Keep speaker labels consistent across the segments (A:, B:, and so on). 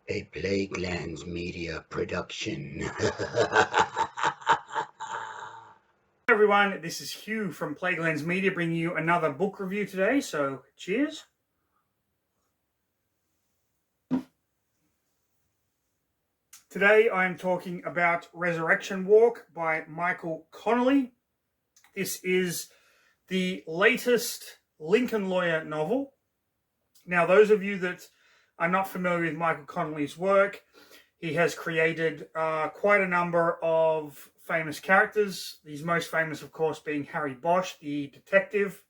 A: A Plaguelands Media production.
B: Hey everyone, this is Hugh from Plaguelands Media bringing you another book review today, so cheers. Today I'm talking about Resurrection Walk by Michael Connelly. This is the latest Lincoln Lawyer novel. Now, those of you that are not familiar with Michael Connelly's work, he has created quite a number of famous characters. These most famous, of course, being Harry Bosch, the detective,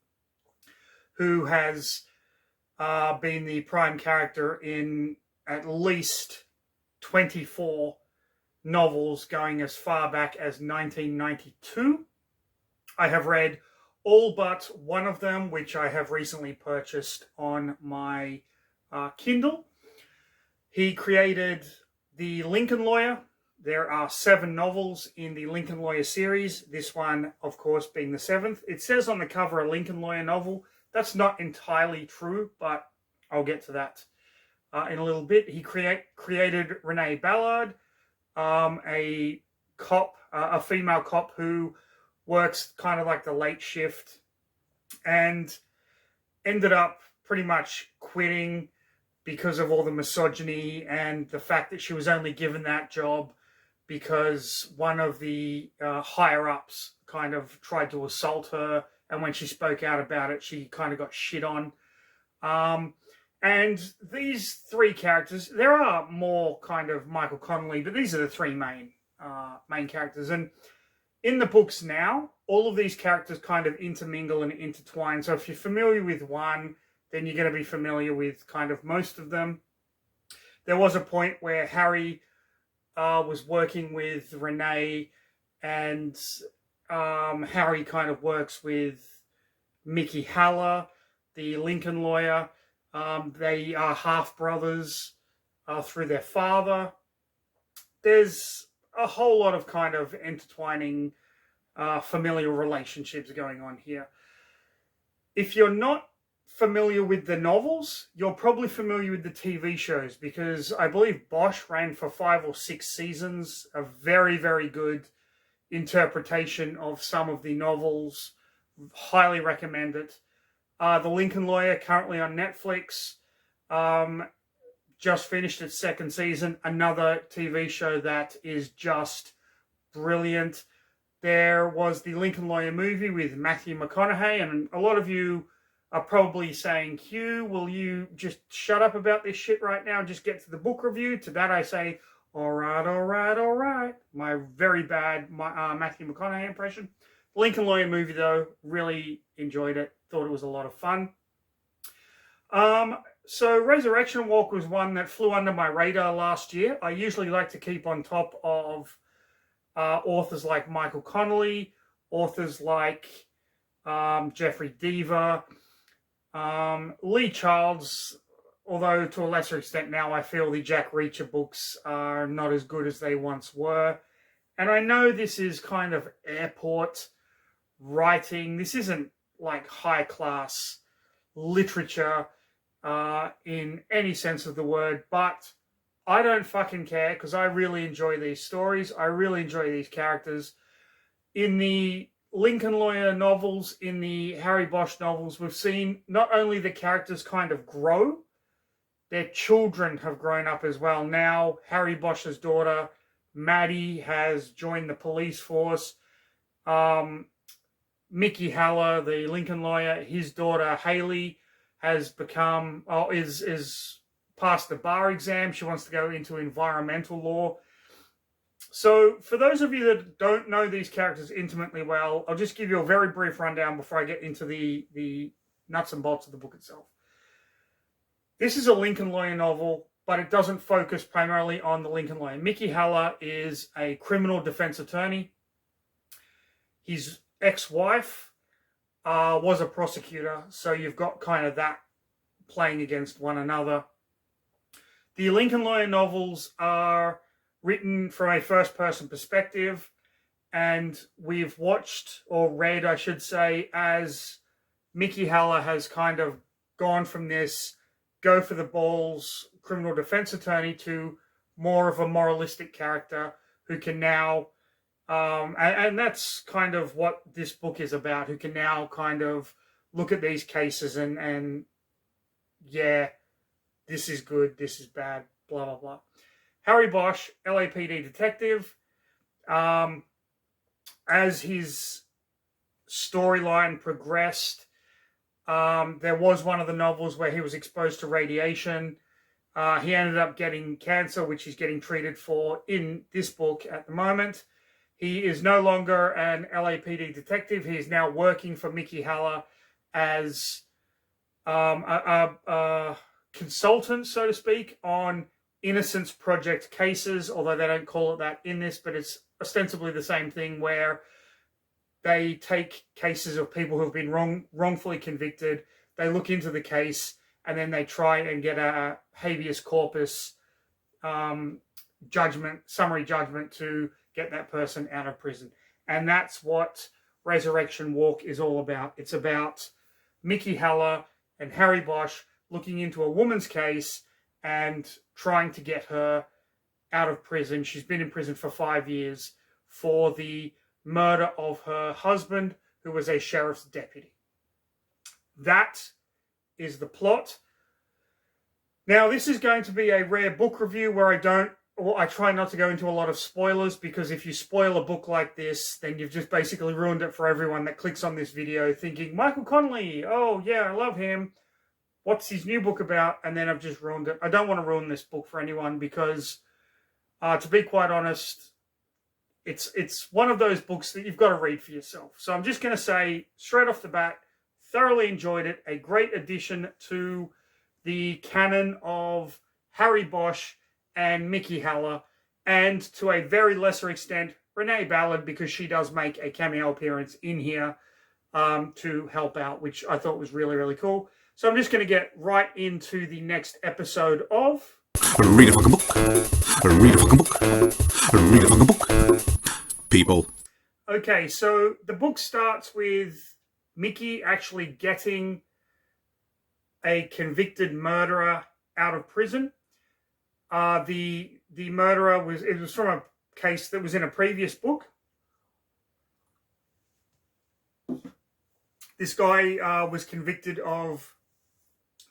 B: who has been the prime character in at least 24 novels going as far back as 1992. I have read all but one of them, which I have recently purchased on my Kindle. He created The Lincoln Lawyer. There are 7 novels in the Lincoln Lawyer series, this one, of course, being the 7th. It says on the cover a Lincoln Lawyer novel. That's not entirely true, but I'll get to that in a little bit. He created Renee Ballard, a cop, a female cop who works kind of like the late shift, and ended up pretty much quitting because of all the misogyny and the fact that she was only given that job because one of the higher-ups kind of tried to assault her, and when she spoke out about it, she kind of got shit on. And these 3 characters, there are more kind of Michael Connelly, but these are the 3 main characters. And in the books now, all of these characters kind of intermingle and intertwine. So if you're familiar with one, then you're going to be familiar with kind of most of them. There was a point where Harry was working with Renee, and Harry kind of works with Mickey Haller, the Lincoln Lawyer. They are half-brothers through their father. There's a whole lot of kind of intertwining familial relationships going on here. If you're not familiar with the novels, you're probably familiar with the TV shows, because I believe Bosch ran for 5 or 6 seasons, a very, very good interpretation of some of the novels. Highly recommend it. The Lincoln Lawyer, currently on Netflix, just finished its 2nd season. Another TV show that is just brilliant. There was the Lincoln Lawyer movie with Matthew McConaughey, and a lot of you are probably saying, Hugh, will you just shut up about this shit right now and just get to the book review? To that I say, all right. My very bad Matthew McConaughey impression. Lincoln Lawyer movie, though, really enjoyed it. Thought it was a lot of fun. So Resurrection Walk was one that flew under my radar last year. I usually like to keep on top of authors like Michael Connelly, authors like Jeffrey Deaver, Lee Childs, although to a lesser extent now I feel the Jack Reacher books are not as good as they once were. And I know this is kind of airport writing. This isn't like high-class literature in any sense of the word, but I don't fucking care, because I really enjoy these stories. I really enjoy these characters. In the Lincoln Lawyer novels, in the Harry Bosch novels, we've seen not only the characters kind of grow, their children have grown up as well. Now, Harry Bosch's daughter, Maddie, has joined the police force. Mickey Haller, the Lincoln Lawyer, his daughter, Haley, has become, is passed the bar exam. She wants to go into environmental law. So for those of you that don't know these characters intimately well, I'll just give you a very brief rundown before I get into the nuts and bolts of the book itself. This is a Lincoln Lawyer novel, but it doesn't focus primarily on the Lincoln Lawyer. Mickey Haller is a criminal defense attorney. His ex-wife was a prosecutor, so you've got kind of that playing against one another. The Lincoln Lawyer novels are written from a first-person perspective, and we've watched, or read, I should say, as Mickey Haller has kind of gone from this go for the balls, criminal defense attorney to more of a moralistic character who can now, and that's kind of what this book is about, who can now kind of look at these cases and yeah, this is good, this is bad, blah, blah, blah. Harry Bosch, LAPD detective, as his storyline progressed, there was one of the novels where he was exposed to radiation. He ended up getting cancer, which he's getting treated for in this book at the moment. He is no longer an LAPD detective. He is now working for Mickey Haller as a consultant, so to speak, on Innocence Project cases, although they don't call it that in this, but it's ostensibly the same thing, where they take cases of people who have been wrongfully convicted, they look into the case, and then they try and get a habeas corpus summary judgment to get that person out of prison. And that's what Resurrection Walk is all about. It's about Mickey Haller and Harry Bosch looking into a woman's case and trying to get her out of prison. She's been in prison for 5 years for the murder of her husband, who was a sheriff's deputy. That is the plot. Now, this is going to be a rare book review where I try not to go into a lot of spoilers, because if you spoil a book like this, then you've just basically ruined it for everyone that clicks on this video thinking, Michael Connelly, oh yeah, I love him. What's his new book about? And then I've just ruined it. I don't want to ruin this book for anyone because, to be quite honest, it's one of those books that you've got to read for yourself. So I'm just going to say, straight off the bat, thoroughly enjoyed it. A great addition to the canon of Harry Bosch and Mickey Haller, and to a very lesser extent, Renee Ballard, because she does make a cameo appearance in here to help out, which I thought was really, really cool. So I'm just going to get right into the next episode of...
C: Read a fucking book. Read a fucking book. Read a fucking book. People.
B: Okay, so the book starts with Mickey actually getting a convicted murderer out of prison. The murderer was from a case that was in a previous book. This guy was convicted of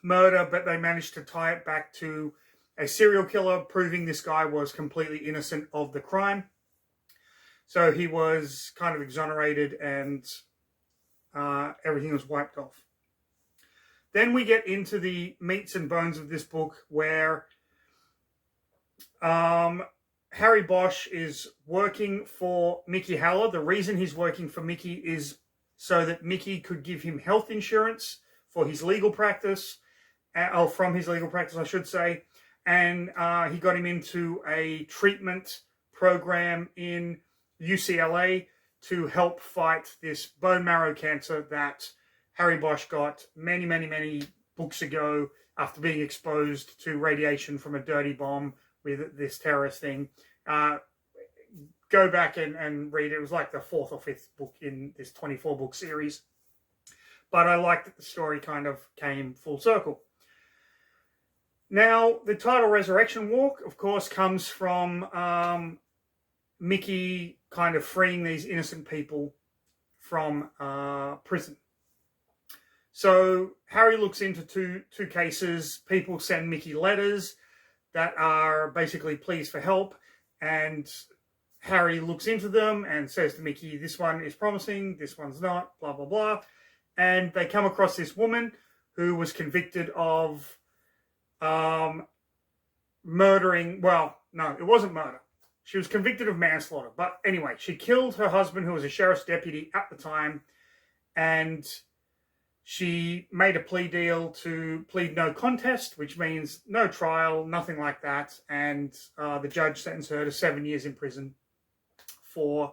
B: murder, but they managed to tie it back to a serial killer, proving this guy was completely innocent of the crime. So he was kind of exonerated and everything was wiped off. Then we get into the meats and bones of this book, where Harry Bosch is working for Mickey Haller. The reason he's working for Mickey is so that Mickey could give him health insurance for his legal practice, or from his legal practice, I should say. And he got him into a treatment program in UCLA to help fight this bone marrow cancer that Harry Bosch got many, many, many books ago after being exposed to radiation from a dirty bomb with this terrorist thing. Go back and read it. It was like the 4th or 5th book in this 24-book series. But I liked that the story kind of came full circle. Now, the title Resurrection Walk, of course, comes from Mickey kind of freeing these innocent people from prison. So Harry looks into two cases. People send Mickey letters that are basically pleas for help, and Harry looks into them and says to Mickey, this one is promising, this one's not, blah, blah, blah. And they come across this woman who was convicted of murdering, well, no, it wasn't murder. She was convicted of manslaughter. But anyway, she killed her husband, who was a sheriff's deputy at the time, and she made a plea deal to plead no contest, which means no trial, nothing like that. And the judge sentenced her to 7 years in prison for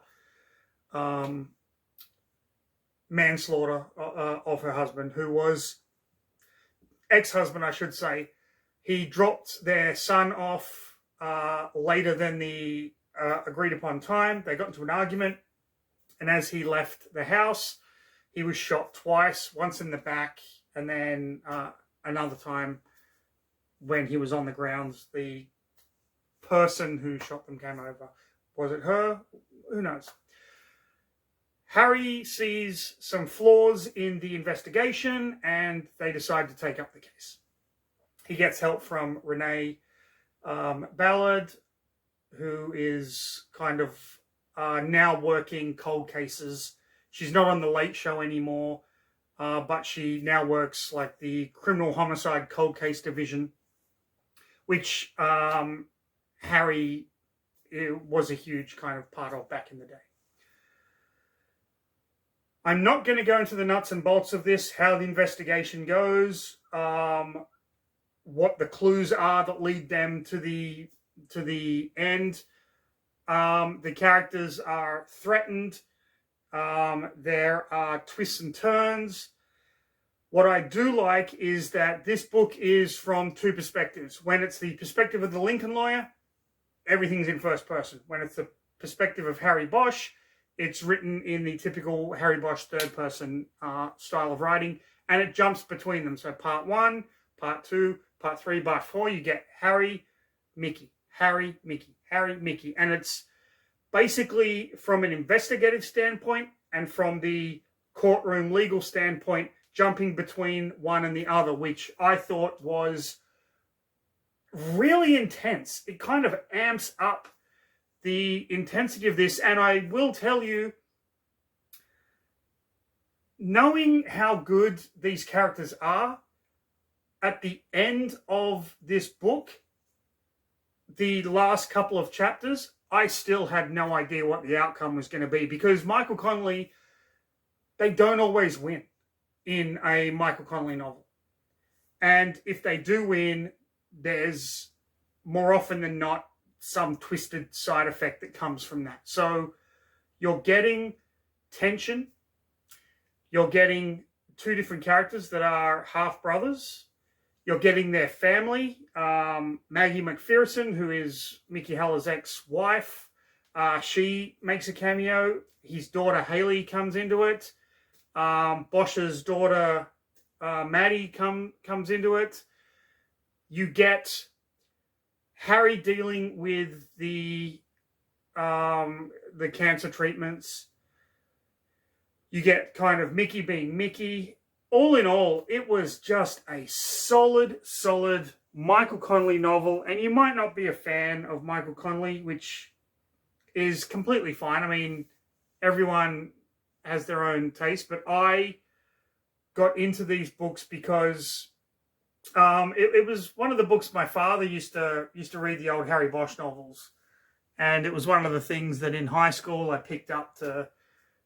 B: manslaughter of her husband, who was ex-husband, I should say. He dropped their son off later than the agreed upon time. They got into an argument, and as he left the house, he was shot twice, once in the back, and then another time when he was on the grounds, the person who shot them came over. Was it her? Who knows? Harry sees some flaws in the investigation and they decide to take up the case. He gets help from Renee Ballard, who is kind of now working cold cases. She's not on the Late Show anymore, but she now works like the criminal homicide cold case division, which Harry was a huge kind of part of back in the day. I'm not going to go into the nuts and bolts of this, how the investigation goes, what the clues are that lead them to the end. The characters are threatened. There are twists and turns. What I do like is that this book is from two perspectives. When it's the perspective of the Lincoln lawyer, everything's in first person. When it's the perspective of Harry Bosch, it's written in the typical Harry Bosch third person style of writing, and it jumps between them. So part 1, part 2, part 3, part 4, you get Harry, Mickey, Harry, Mickey, Harry, Mickey. And it's basically from an investigative standpoint and from the courtroom legal standpoint, jumping between one and the other, which I thought was really intense. It kind of amps up the intensity of this. And I will tell you, knowing how good these characters are, at the end of this book, the last couple of chapters, I still had no idea what the outcome was going to be, because Michael Connelly, they don't always win in a Michael Connelly novel. And if they do win, there's more often than not some twisted side effect that comes from that. So you're getting tension. You're getting two different characters that are half brothers. You're getting their family. Maggie McPherson, who is Mickey Heller's ex-wife, she makes a cameo. His daughter Haley comes into it. Bosch's daughter Maddie comes into it. You get Harry dealing with the cancer treatments. You get kind of Mickey being Mickey. All in all, it was just a solid Michael Connelly novel. And you might not be a fan of Michael Connelly, which is completely fine. I mean, everyone has their own taste, but I got into these books because it was one of the books my father used to read, the old Harry Bosch novels. And it was one of the things that in high school I picked up to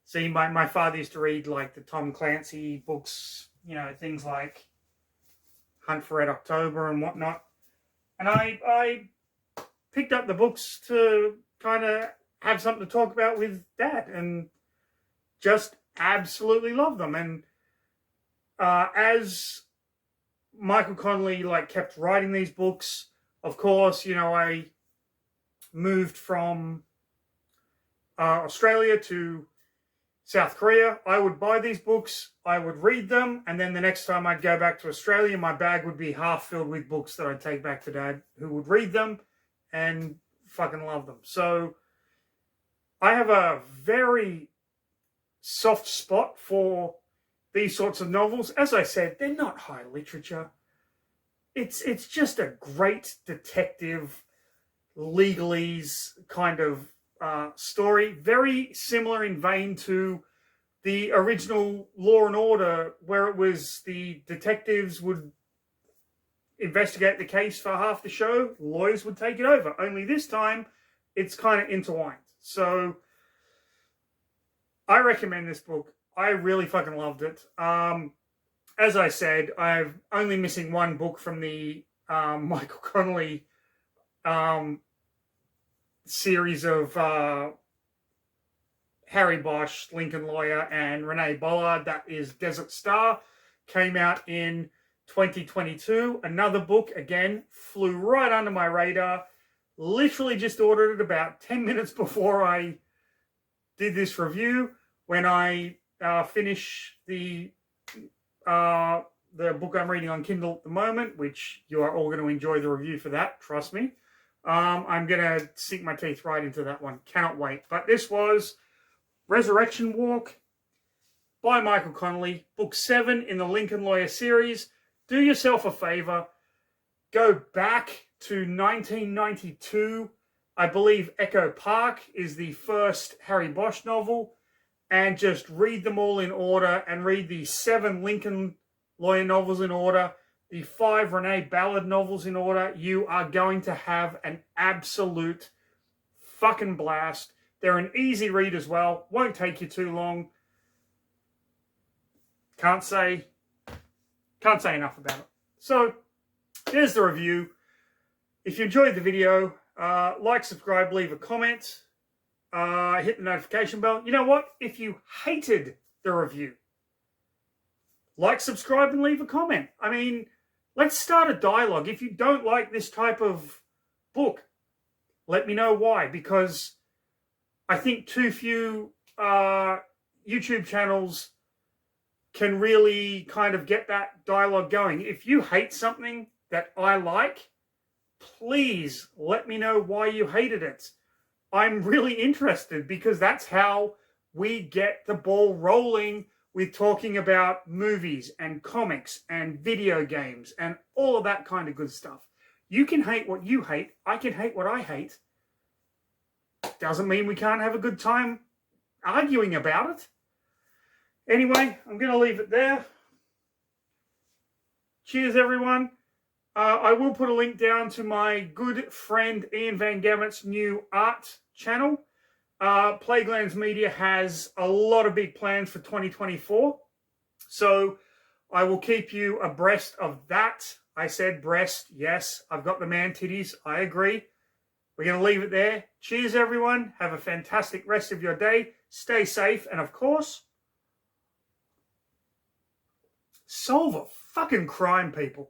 B: see. My father used to read like the Tom Clancy books, you know, things like Hunt for Red October and whatnot. And I picked up the books to kind of have something to talk about with Dad, and just absolutely love them. And as Michael Connelly kept writing these books, of course, you know, I moved from Australia to South Korea. I would buy these books, I would read them, and then the next time I'd go back to Australia, my bag would be half filled with books that I'd take back to Dad, who would read them and fucking love them. So I have a very soft spot for these sorts of novels. As I said, they're not high literature. It's just a great detective legalese kind of story, very similar in vein to the original Law and Order, where it was the detectives would investigate the case for half the show, lawyers would take it over. Only this time, it's kind of intertwined. So I recommend this book. I really fucking loved it. As I said, I'm only missing one book from the Michael Connelly series of Harry Bosch, Lincoln Lawyer, and Renee Ballard. That is Desert Star. Came out in 2022. Another book, again, flew right under my radar. Literally just ordered it about 10 minutes before I did this review. When I finish the the book I'm reading on Kindle at the moment, which you are all going to enjoy the review for that, trust me. I'm going to sink my teeth right into that one. Cannot wait. But this was Resurrection Walk by Michael Connelly, book 7 in the Lincoln Lawyer series. Do yourself a favor. Go back to 1992. I believe Echo Park is the first Harry Bosch novel. And just read them all in order, and read the 7 Lincoln Lawyer novels in order, the 5 Renee Ballard novels in order. You are going to have an absolute fucking blast. They're an easy read as well. Won't take you too long. Can't say enough about it. So, there's the review. If you enjoyed the video, like, subscribe, leave a comment. Hit the notification bell. You know what? If you hated the review, like, subscribe, and leave a comment. I mean, let's start a dialogue. If you don't like this type of book, let me know why. Because I think too few YouTube channels can really kind of get that dialogue going. If you hate something that I like, please let me know why you hated it. I'm really interested, because that's how we get the ball rolling with talking about movies and comics and video games and all of that kind of good stuff. You can hate what you hate. I can hate what I hate. Doesn't mean we can't have a good time arguing about it. Anyway, I'm going to leave it there. Cheers, everyone. I will put a link down to my good friend Ian Van Gamet's new art channel. Plaguelands Media has a lot of big plans for 2024. So I will keep you abreast of that. I said breast. Yes, I've got the man titties. I agree. We're going to leave it there. Cheers, everyone. Have a fantastic rest of your day. Stay safe. And of course, solve a fucking crime, people.